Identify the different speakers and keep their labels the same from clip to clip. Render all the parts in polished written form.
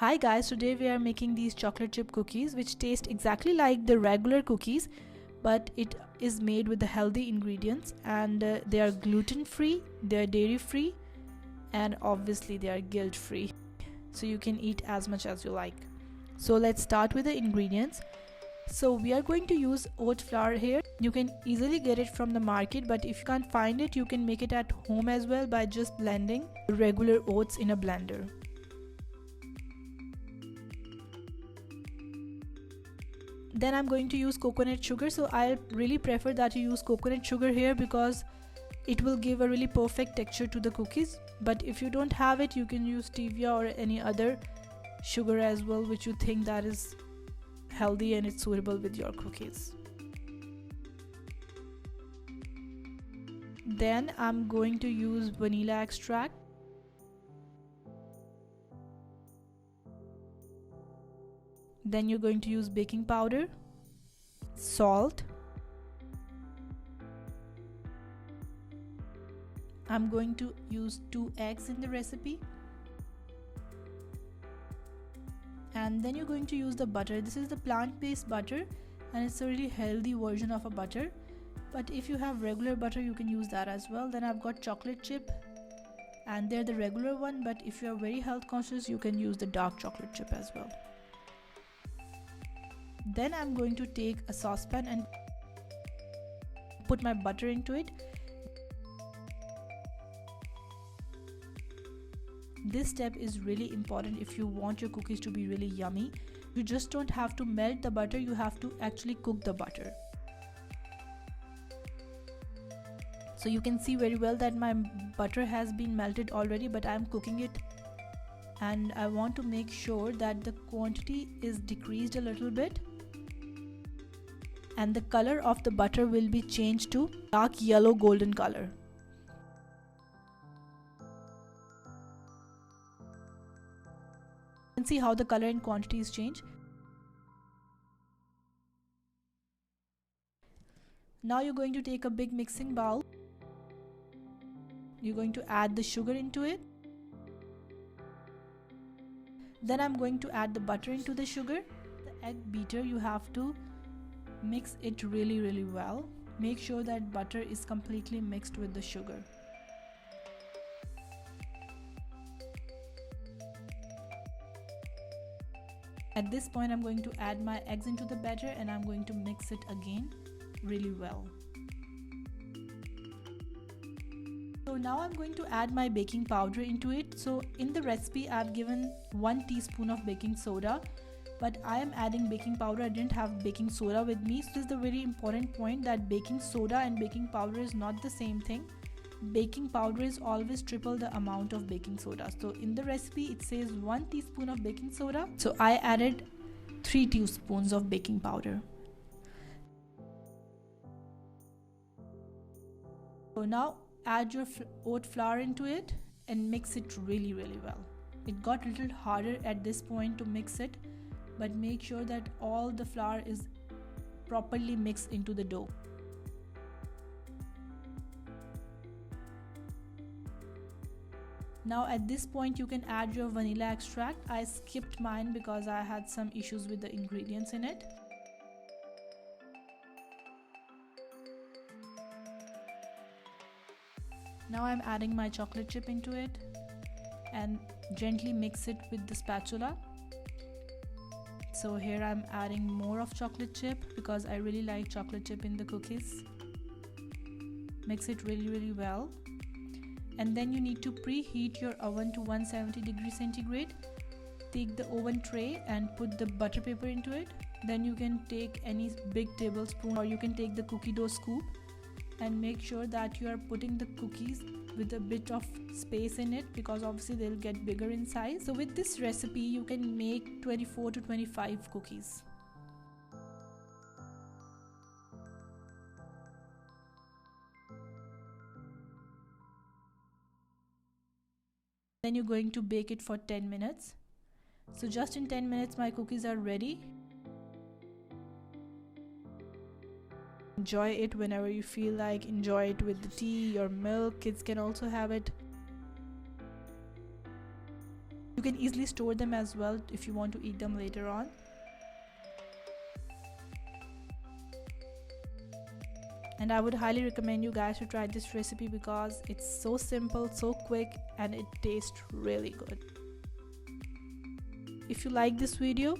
Speaker 1: Hi guys, today we are making these chocolate chip cookies which taste exactly like the regular cookies, but it is made with the healthy ingredients, and they are gluten free, they are dairy free, and obviously they are guilt free, so you can eat as much as you like. So let's start with the ingredients. So we are going to use oat flour here. You can easily get it from the market, but if you can't find it, you can make it at home as well by just blending regular oats in a blender. Then I'm going to use coconut sugar. So I really prefer that you use coconut sugar here because it will give a really perfect texture to the cookies. But if you don't have it, you can use stevia or any other sugar as well, which you think that is healthy and it's suitable with your cookies. Then I'm going to use vanilla extract. Then you're going to use baking powder, salt. I'm going to use 2 eggs in the recipe. And then you're going to use the butter. This is the plant-based butter and it's a really healthy version of a butter. But if you have regular butter, you can use that as well. Then I've got chocolate chip and they're the regular one, but if you are very health conscious, you can use the dark chocolate chip as well. Then I'm going to take a saucepan and put my butter into it. This step is really important if you want your cookies to be really yummy. You just don't have to melt the butter, you have to actually cook the butter. So you can see very well that my butter has been melted already, but I'm cooking it and I want to make sure that the quantity is decreased a little bit and the color of the butter will be changed to dark yellow golden color. You can see how the color and quantity is changed. Now you're going to take a big mixing bowl. You're going to add the sugar into it. Then I'm going to add the butter into the sugar. The egg beater, you have to mix it really well. Make sure that butter is completely mixed with the sugar. At this point, I'm going to add my eggs into the batter and I'm going to mix it again really well. So now I'm going to add my baking powder into it. So in the recipe, I've given 1 teaspoon of baking soda, but I am adding baking powder. I didn't have baking soda with me. So this is the very important point, that baking soda and baking powder is not the same thing. Baking powder is always triple the amount of baking soda. So in the recipe it says 1 teaspoon of baking soda, so I added 3 teaspoons of baking powder. So now add your oat flour into it and mix it really well. It got a little harder at this point to mix it, but make sure that all the flour is properly mixed into the dough. Now at this point you can add your vanilla extract. I skipped mine because I had some issues with the ingredients in it. Now I'm adding my chocolate chip into it and gently mix it with the spatula. So here I'm adding more of chocolate chip because I really like chocolate chip in the cookies. Mix it really well. And then you need to preheat your oven to 170 degrees centigrade. Take the oven tray and put the butter paper into it. Then you can take any big tablespoon or you can take the cookie dough scoop and make sure that you are putting the cookies with a bit of space in it because obviously they'll get bigger in size. So with this recipe you can make 24 to 25 cookies. Then you're going to bake it for 10 minutes. So just in 10 minutes my cookies are ready. Enjoy it whenever you feel like. Enjoy it with the tea or milk. Kids can also have it. You can easily store them as well if you want to eat them later on. And I would highly recommend you guys to try this recipe because it's so simple, so quick, and it tastes really good. If you like this video,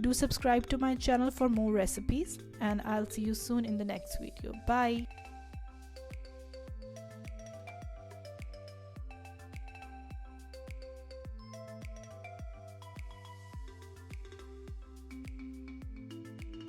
Speaker 1: do subscribe to my channel for more recipes, and I'll see you soon in the next video. Bye.